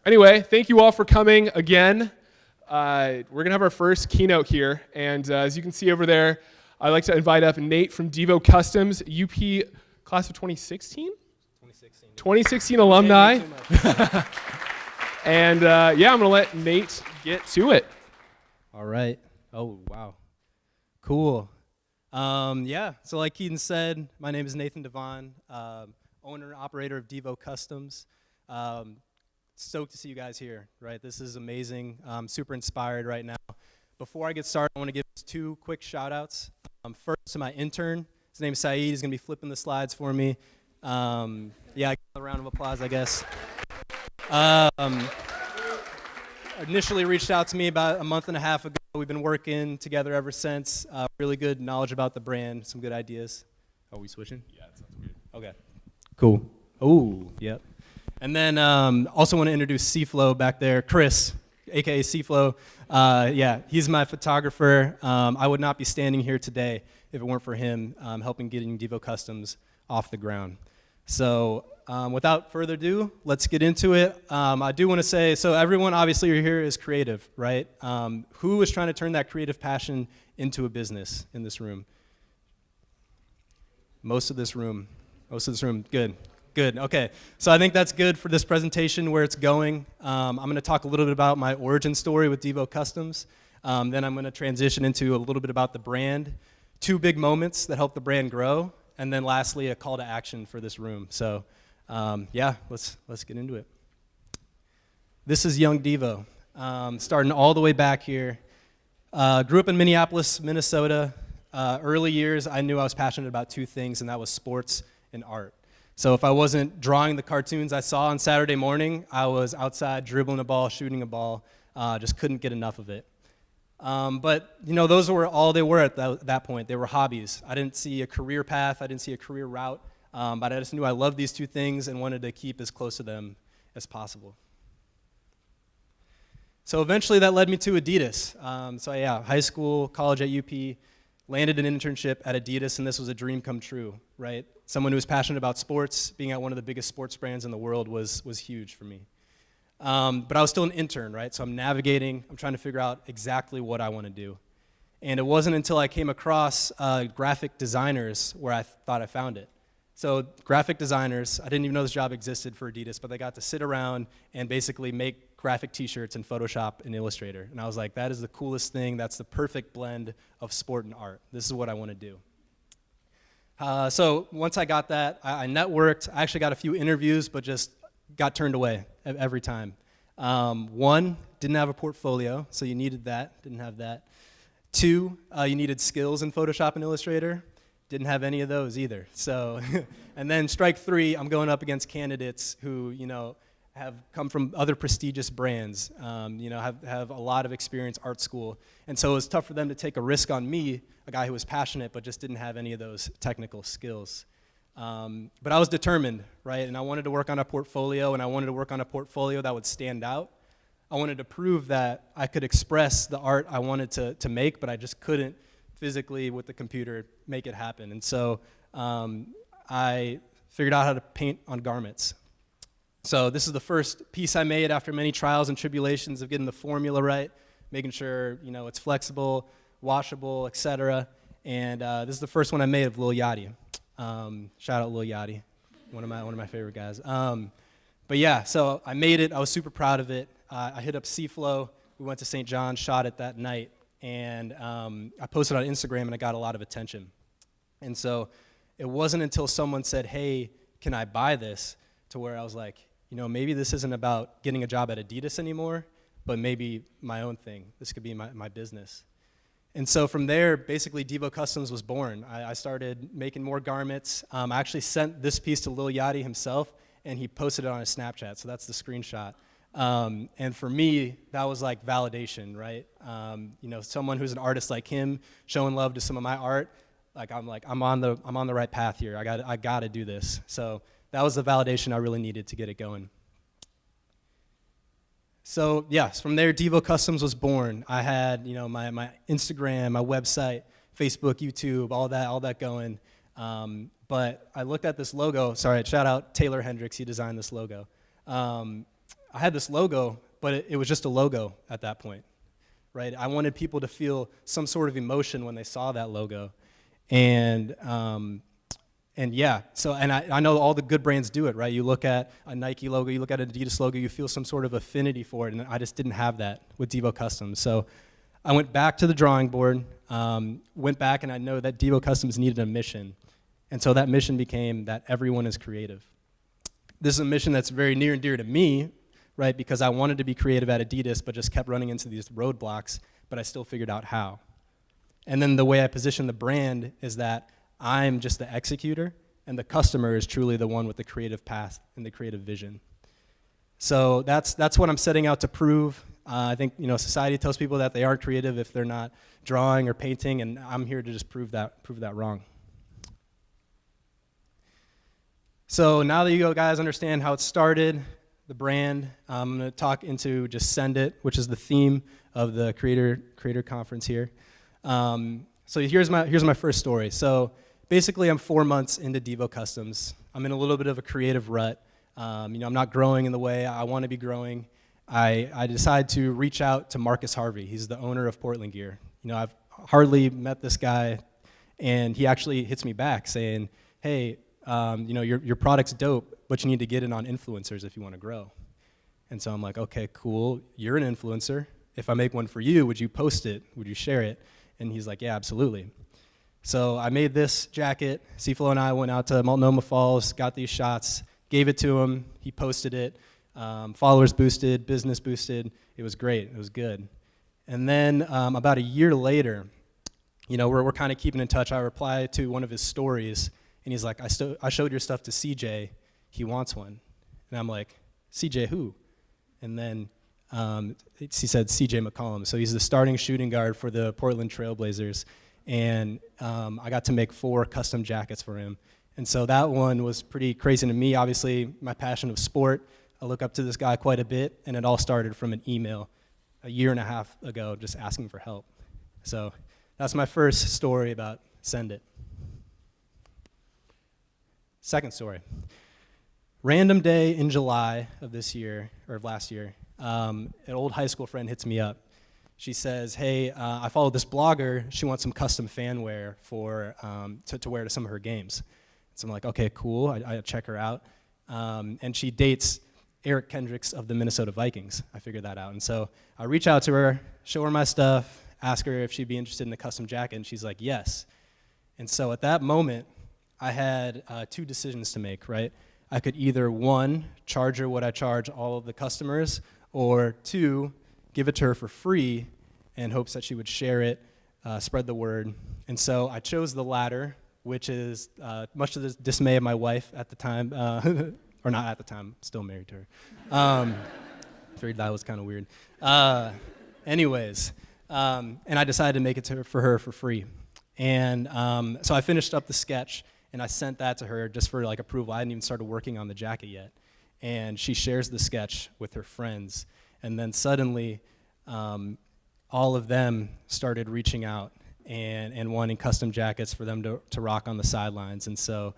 Anyway, thank you all for coming again. We're going to have our first keynote here. And as you can see over there, I'd like to invite up Nate from DeVocustoms, UP class of 2016? 2016 alumni. And yeah, I'm going to let Nate get to it. All right. Oh, wow. Cool. Yeah, so like Keaton said, my name is Nathan Devon, owner and operator of DeVocustoms. Stoked to see you guys here, right? This is amazing. I'm super inspired right now. Before I get started, I want to give two quick shout outs. First to my intern. His name is Saeed. He's going to be flipping the slides for me. Yeah, a round of applause, I guess. Initially reached out to me about a month and a half ago. We've been working together ever since. Really good knowledge about the brand, some good ideas. Are we switching? Yeah, it sounds good. Okay, cool. Oh, yep. And then also want to introduce C-Flow back there, Chris, aka C-Flow. Yeah, he's my photographer. I would not be standing here today if it weren't for him helping getting DeVocustoms off the ground. So without further ado, let's get into it. I do want to say, so everyone obviously here is creative, right? Who is trying to turn that creative passion into a business in this room? Most of this room, good. Good, okay. So I think that's good for this presentation where it's going. I'm going to talk a little bit about my origin story with DeVocustoms. Then I'm going to transition into a little bit about the brand, two big moments that help the brand grow, and then lastly, a call to action for this room. So yeah, let's get into it. This is young Devo, starting all the way back here. Grew up in Minneapolis, Minnesota. Early years, I knew I was passionate about two things, and that was sports and art. So if I wasn't drawing the cartoons I saw on Saturday morning, I was outside dribbling a ball, shooting a ball, just couldn't get enough of it. But you know, those were all they were at that point. They were hobbies. I didn't see a career path. I didn't see a career route. But I just knew I loved these two things and wanted to keep as close to them as possible. So eventually that led me to Adidas. So yeah, high school, college at UP, landed an internship at Adidas, and this was a dream come true, right? Someone who was passionate about sports, being at one of the biggest sports brands in the world was huge for me. But I was still an intern, right? So I'm navigating, I'm trying to figure out exactly what I want to do. And it wasn't until I came across graphic designers where I thought I found it. So graphic designers, I didn't even know this job existed for Adidas, but they got to sit around and basically make graphic t-shirts in Photoshop and Illustrator. And I was like, that is the coolest thing. That's the perfect blend of sport and art. This is what I want to do. So once I got that, I networked. I actually got a few interviews, but just got turned away every time. One, didn't have a portfolio, so you needed that. Didn't have that. Two, you needed skills in Photoshop and Illustrator. Didn't have any of those either. So, and then strike three, I'm going up against candidates who, you know, have come from other prestigious brands, you know, have a lot of experience, art school. And so it was tough for them to take a risk on me, a guy who was passionate but just didn't have any of those technical skills. But I was determined, right? And I wanted to work on a portfolio, and I wanted to work on a portfolio that would stand out. I wanted to prove that I could express the art I wanted to make, but I just couldn't physically with the computer make it happen. And so I figured out how to paint on garments. So this is the first piece I made after many trials and tribulations of getting the formula right, making sure, you know, it's flexible, washable, etc. And this is the first one I made of Lil Yachty. Shout out Lil Yachty, one of my favorite guys. But yeah, so I made it. I was super proud of it. I hit up C-Flow. We went to St. John's, shot it that night, and I posted on Instagram, and I got a lot of attention. And so it wasn't until someone said, "Hey, can I buy this?" to where I was like, you know, maybe this isn't about getting a job at Adidas anymore, but maybe my own thing. This could be my business. And so from there, basically, DeVocustoms was born. I started making more garments. I actually sent this piece to Lil Yachty himself, and he posted it on his Snapchat, so that's the screenshot. And for me, that was like validation, right? You know, someone who's an artist like him showing love to some of my art, I'm on the right path here. I got to do this. So that was the validation I really needed to get it going. So yes, from there, DeVocustoms was born. I had, you know, my Instagram, my website, Facebook, YouTube, all that going. But I looked at this logo. Sorry, shout out Taylor Hendricks. He designed this logo. I had this logo, but it was just a logo at that point, right? I wanted people to feel some sort of emotion when they saw that logo. And yeah, so, and I know all the good brands do it, right? You look at a Nike logo, you look at an Adidas logo, you feel some sort of affinity for it, and I just didn't have that with DeVoCustoms. So I went back to the drawing board, went back, and I know that DeVoCustoms needed a mission. And so that mission became that everyone is creative. This is a mission that's very near and dear to me, right? Because I wanted to be creative at Adidas, but just kept running into these roadblocks, but I still figured out how. And then the way I position the brand is that I'm just the executor, and the customer is truly the one with the creative path and the creative vision. So that's what I'm setting out to prove. I think society tells people that they aren't creative if they're not drawing or painting, and I'm here to just prove that wrong. So now that you guys understand how it started, the brand, I'm going to talk into just Send It, which is the theme of the creator conference here. So here's my first story. So basically, I'm 4 months into DeVoCustoms. I'm in a little bit of a creative rut. I'm not growing in the way I want to be growing. I decided to reach out to Marcus Harvey. He's the owner of Portland Gear. I've hardly met this guy, and he actually hits me back saying, hey, your product's dope, but you need to get it on influencers if you want to grow. And so I'm like, okay, cool. You're an influencer. If I make one for you, would you post it? Would you share it? And he's like, yeah, absolutely. So I made this jacket. Seaflow and I went out to Multnomah Falls, got these shots, gave it to him. He posted it. Followers boosted, business boosted. It was great. It was good. And then about a year later, we're kind of keeping in touch. I replied to one of his stories, and he's like, I showed your stuff to CJ. He wants one. And I'm like, CJ who? And then he said CJ McCollum. So he's the starting shooting guard for the Portland Trailblazers. And I got to make 4 custom jackets for him. And so that one was pretty crazy to me. Obviously, my passion of sport, I look up to this guy quite a bit, and it all started from an email a year and a half ago just asking for help. So that's my first story about Send It. Second story. Random day in July of this year, or of last year, an old high school friend hits me up. She says, hey, I follow this blogger. She wants some custom fan wear to wear to some of her games. So I'm like, okay, cool. I check her out. And she dates Eric Kendricks of the Minnesota Vikings. I figured that out. And so I reach out to her, show her my stuff, ask her if she'd be interested in a custom jacket, and she's like, yes. And so at that moment, I had 2 decisions to make, right? I could either, 1, charge her what I charge all of the customers, or 2, give it to her for free in hopes that she would share it, spread the word. And so I chose the latter, which is much to the dismay of my wife at the time, or not at the time, still married to her. Figured that was kind of weird. Anyways, and I decided to make it for her for free. And so I finished up the sketch, and I sent that to her just for like approval. I hadn't even started working on the jacket yet. And she shares the sketch with her friends. And then suddenly, all of them started reaching out and wanting custom jackets for them to rock on the sidelines. And so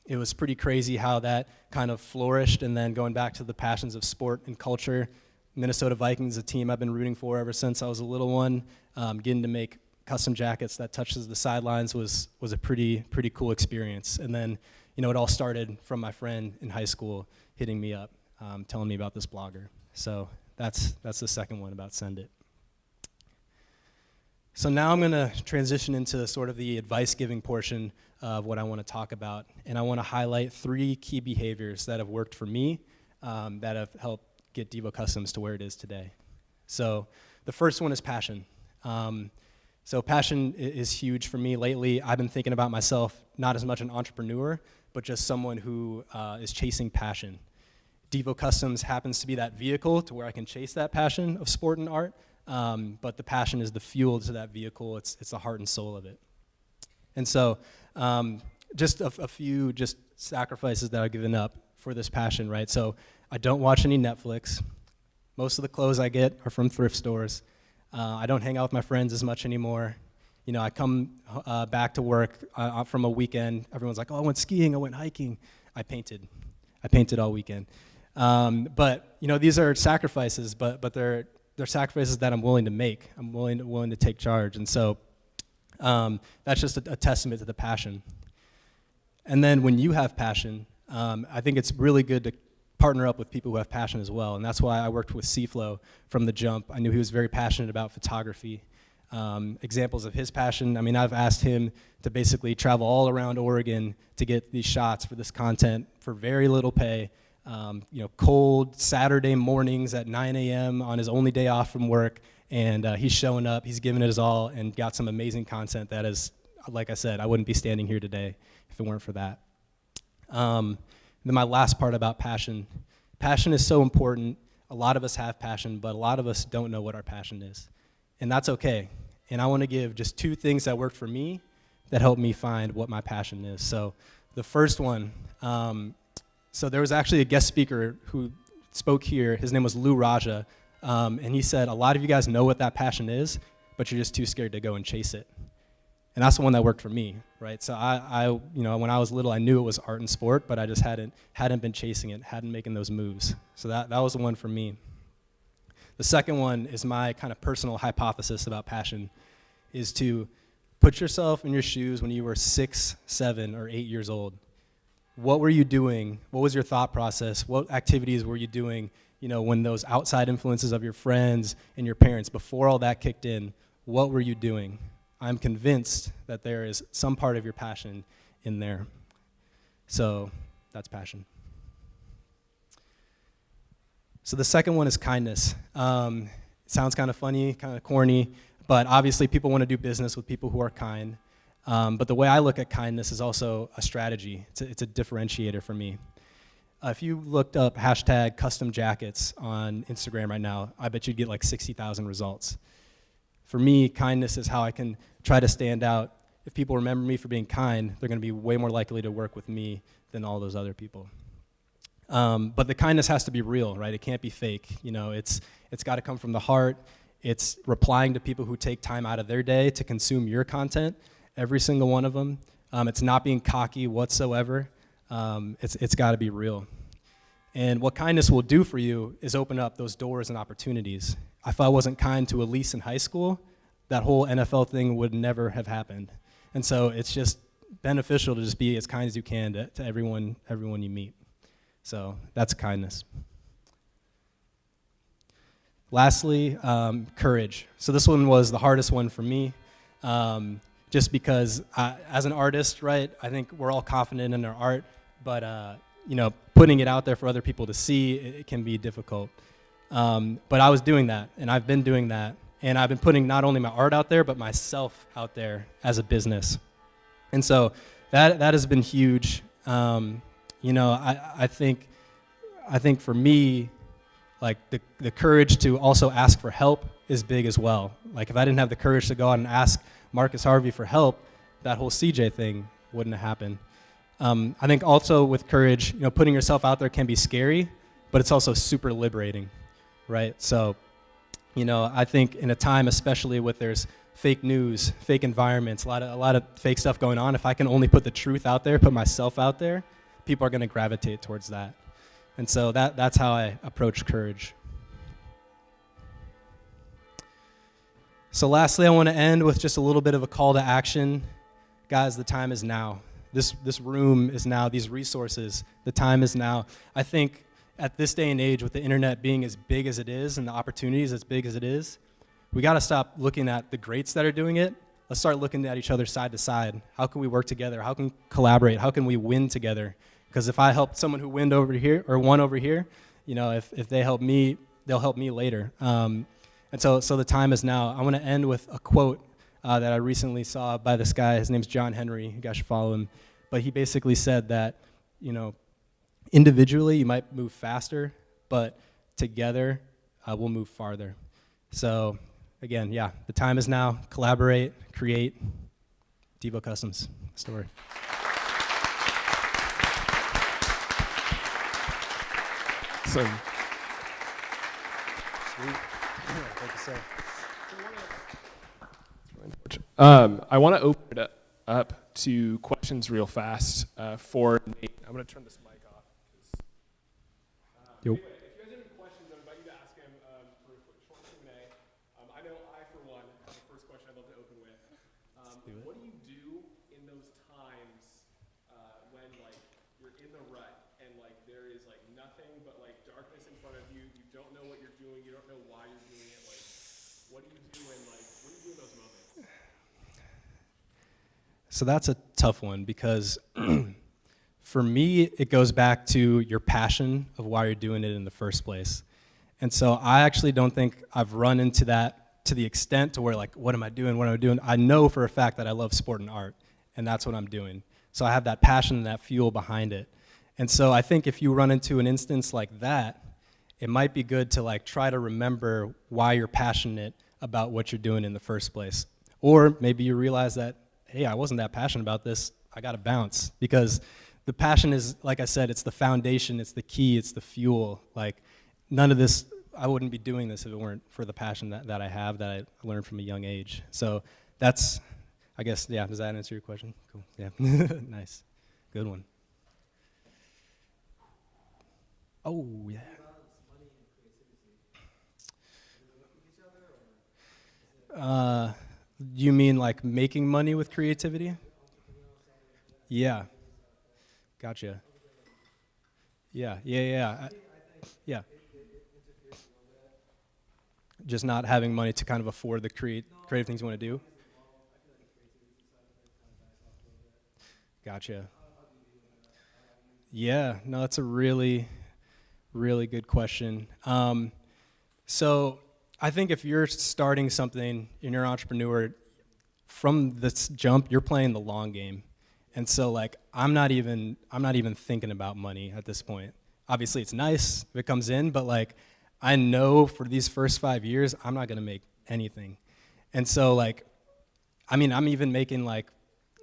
it was pretty crazy how that kind of flourished. And then going back to the passions of sport and culture, Minnesota Vikings, a team I've been rooting for ever since I was a little one, getting to make custom jackets that touches the sidelines was a pretty cool experience. And then, it all started from my friend in high school hitting me up, telling me about this blogger. So that's the second one about Send It. So now I'm going to transition into sort of the advice-giving portion of what I want to talk about. And I want to highlight 3 key behaviors that have worked for me that have helped get DeVoCustoms to where it is today. So the first one is passion. So passion is huge for me lately. I've been thinking about myself not as much an entrepreneur, but just someone who is chasing passion. DeVoCustoms happens to be that vehicle to where I can chase that passion of sport and art, but the passion is the fuel to that vehicle. It's the heart and soul of it. And so just a few just sacrifices that I've given up for this passion, right? So I don't watch any Netflix. Most of the clothes I get are from thrift stores. I don't hang out with my friends as much anymore. I come back to work from a weekend. Everyone's like, oh, I went skiing, I went hiking. I painted all weekend. But these are sacrifices, but they're sacrifices that I'm willing to make. I'm willing to take charge, and so that's just a testament to the passion. And then when you have passion, I think it's really good to partner up with people who have passion as well, and that's why I worked with C-Flow from the jump. I knew he was very passionate about photography. Examples of his passion, I mean, I've asked him to basically travel all around Oregon to get these shots for this content for very little pay. Cold Saturday mornings at 9 a.m. on his only day off from work, and he's showing up, he's giving it his all, and got some amazing content that is, like I said, I wouldn't be standing here today if it weren't for that. Then my last part about passion. Passion is so important. A lot of us have passion, but a lot of us don't know what our passion is. And that's okay. And I want to give just 2 things that worked for me that helped me find what my passion is. So the first one, so there was actually a guest speaker who spoke here. His name was Lou Raja. And he said, a lot of you guys know what that passion is, but you're just too scared to go and chase it. And that's the one that worked for me, right? So I when I was little, I knew it was art and sport, but I just hadn't been chasing it, hadn't making those moves. So that was the one for me. The second one is my kind of personal hypothesis about passion, is to put yourself in your shoes when you were 6, 7, or 8 years old. What were you doing? What was your thought process? What activities were you doing, when those outside influences of your friends and your parents, before all that kicked in, what were you doing? I'm convinced that there is some part of your passion in there. So that's passion. So the second one is kindness. It sounds kind of funny, kind of corny, but obviously people want to do business with people who are kind. But the way I look at kindness is also a strategy. It's a differentiator for me. If you looked up hashtag custom jackets on Instagram right now, I bet you'd get like 60,000 results. For me, kindness is how I can try to stand out. If people remember me for being kind, they're going to be way more likely to work with me than all those other people. But the kindness has to be real, right? It can't be fake. It's got to come from the heart. It's replying to people who take time out of their day to consume your content, every single one of them. It's not being cocky whatsoever. It's got to be real. And what kindness will do for you is open up those doors and opportunities. If I wasn't kind to Elise in high school, that whole NFL thing would never have happened. And so it's just beneficial to just be as kind as you can to everyone you meet. So that's kindness. Lastly, courage. So this one was the hardest one for me, just because as an artist, right, I think we're all confident in our art, but putting it out there for other people to see, it can be difficult. But I was doing that, and I've been doing that, and I've been putting not only my art out there, but myself out there as a business. And so that has been huge. I think for me, like the courage to also ask for help is big as well. Like if I didn't have the courage to go out and ask Marcus Harvey for help, that whole CJ thing wouldn't have happened. I think also with courage, putting yourself out there can be scary, but it's also super liberating, right? So, I think in a time, especially with there's fake news, fake environments, a lot of fake stuff going on, if I can only put the truth out there, put myself out there, people are going to gravitate towards that. And so that's how I approach courage. So lastly, I want to end with just a little bit of a call to action. Guys, the time is now. This room is now, these resources, the time is now. I think at this day and age, with the internet being as big as it is and the opportunities as big as it is, we got to stop looking at the greats that are doing it. Let's start looking at each other side to side. How can we work together? How can we collaborate? How can we win together? Because if I help someone who won over here, if they help me, they'll help me later. And so the time is now. I want to end with a quote that I recently saw by this guy. His name's John Henry. You guys should follow him. But he basically said that, individually you might move faster, but together we'll move farther. So again, the time is now. Collaborate, create. DeVocustoms story. Awesome. Sweet. Thank you, sir. I want to open it up to questions real fast for Nate. I'm going to turn this mic off. Yo. Anyway, if you guys have any questions, I invite you to ask him for a quick short Q&A. I know I, for one, have the first question I'd love to open with. What do you do in those times when like you're in the rut and like there is like nothing but like darkness in front of you? You don't know what you're doing. You don't know why you're doing it. Like, what do you do in those moments? So that's a tough one because for me, it goes back to your passion of why you're doing it in the first place. And so I actually don't think I've run into that to the extent to where like, what am I doing? What am I doing? I know for a fact that I love sport and art, and that's what I'm doing. So I have that passion and that fuel behind it. And so I think if you run into an instance like that, it might be good to like try to remember why you're passionate about what you're doing in the first place. Or maybe you realize that, hey, I wasn't that passionate about this. I got to bounce. Because the passion is, like I said, it's the foundation, it's the key, it's the fuel. Like none of this, I wouldn't be doing this if it weren't for the passion that I have, that I learned from a young age. So that's, I guess, yeah, does that answer your question? Cool, yeah, nice, good one. Oh, yeah. You mean like making money with creativity? Yeah. Gotcha. Yeah. Yeah. Just not having money to kind of afford the creative things you want to do? Gotcha. Yeah, no, that's a really, really good question. So I think if you're starting something and you're an entrepreneur, from this jump, you're playing the long game. And so like, I'm not even thinking about money at this point. Obviously it's nice if it comes in, but like, I know for these first 5 years, I'm not gonna make anything. And so like, I mean, I'm even making like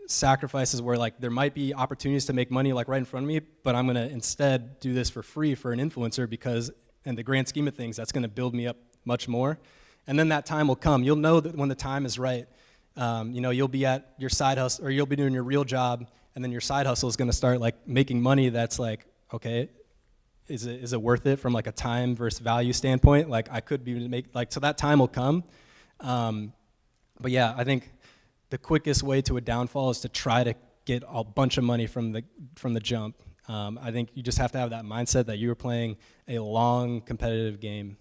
sacrifices where like there might be opportunities to make money like right in front of me, but I'm gonna instead do this for free for an influencer because in the grand scheme of things, that's gonna build me up much more. And then that time will come. You'll know that when the time is right. You know, you'll be at your side hustle, or you'll be doing your real job, and then your side hustle is gonna start like making money that's like, okay, is it worth it from like a time versus value standpoint? Like I could be so that time will come. But yeah, I think the quickest way to a downfall is to try to get a bunch of money from the jump. I think you just have to have that mindset that you were playing a long competitive game.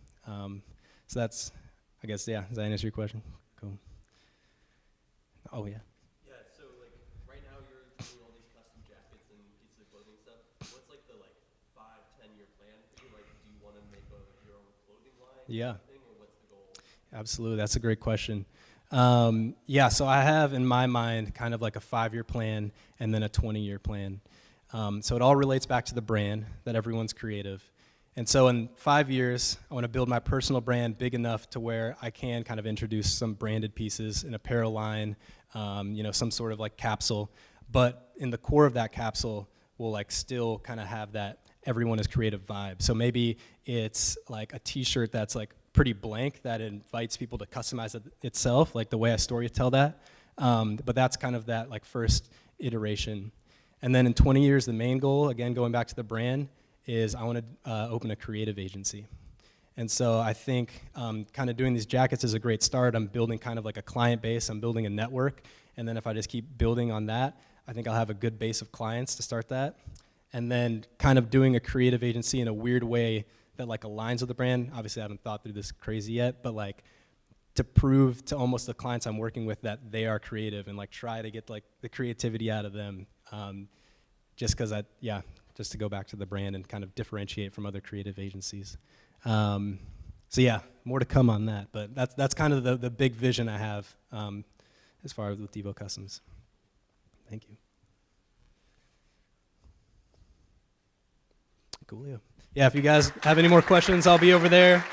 So that's, I guess, yeah, does that answer your question? Cool. Oh, yeah. Yeah, so like right now you're doing all these custom jackets and pieces of clothing stuff. What's like the 5-10 year plan for you? Like, do you want to make your own clothing line? Yeah. Thing, or what's the goal? Absolutely, that's a great question. Yeah, so I have in my mind kind of like a 5-year plan and then a 20-year plan. So it all relates back to the brand, that everyone's creative. And so in 5 years, I want to build my personal brand big enough to where I can kind of introduce some branded pieces, an apparel line, you know, some sort of like capsule. But in the core of that capsule will like still kind of have that everyone is creative vibe. So maybe it's like a t-shirt that's like pretty blank that invites people to customize it itself, like the way I storytell that. But that's kind of that like first iteration. And then in 20 years, the main goal, again, going back to the brand, is I want to open a creative agency. And so I think kind of doing these jackets is a great start. I'm building kind of like a client base. I'm building a network. And then if I just keep building on that, I think I'll have a good base of clients to start that. And then kind of doing a creative agency in a weird way that like aligns with the brand. Obviously, I haven't thought through this crazy yet, but like to prove to almost the clients I'm working with that they are creative and like try to get like the creativity out of them. Just because just to go back to the brand and kind of differentiate from other creative agencies. So yeah, more to come on that, but that's kind of the big vision I have as far as with DeVocustoms. Thank you. Coolio. Yeah, if you guys have any more questions, I'll be over there.